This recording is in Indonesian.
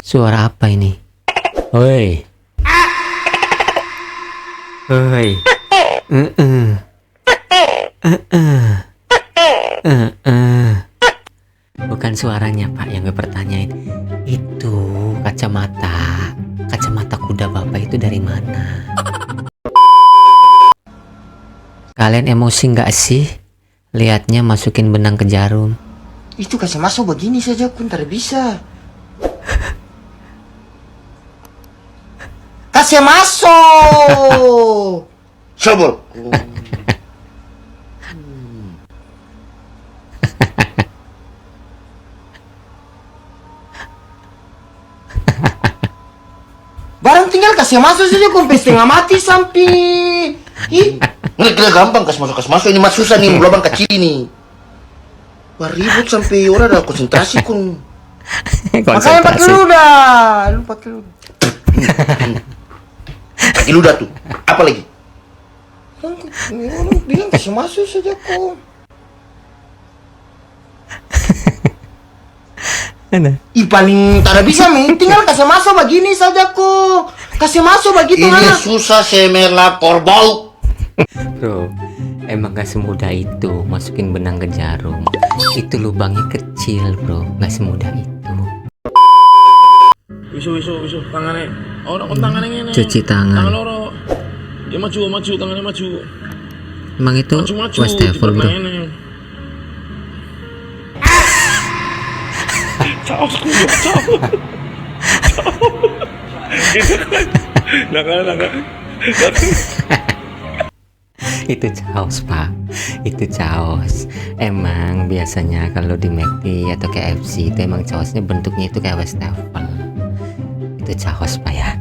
Suara apa ini? Woi. Woi. Bukan suaranya Pak yang gue pertanyain. Itu kacamata. Kacamata kuda Bapak itu dari mana? Kalian emosi nggak sih? Lihatnya masukin benang ke jarum. Itu kasih masuk begini saja pun tidak bisa. Kasih masuk. Sobol. Barang tinggal kasih masuk saja sampai setengah mati sampai. Ih, ini gampang kasih masuk ini mas susah nih lubang kecil ini. Wah ribut sampai orang ada konsentrasi kun. Makanya pakai ludah, lu pakai ludah. Pakai ludah tuh. Apa lagi? Orang bilang kasih masuk saja kok. Ih paling tak bisa men, tinggal kasih masuk begini saja kok. Kasih masuk begitu Ini anak. susah saya melapor bau. Bro, emang gak semudah itu masukin benang ke jarum. Itu lubangnya kecil bro, gak semudah itu. Wisu, tangannya. Oh, nak tangannya ini. Cuci tangan. Tangan loro. Ya maju, tangannya maju. Emang itu Maju. wastafel bro. Caos. Nakal. Itu caos Pak, itu caos. Emang biasanya kalau di McD atau KFC itu emang caosnya bentuknya itu kayak wastafel. Itu caos Pak ya.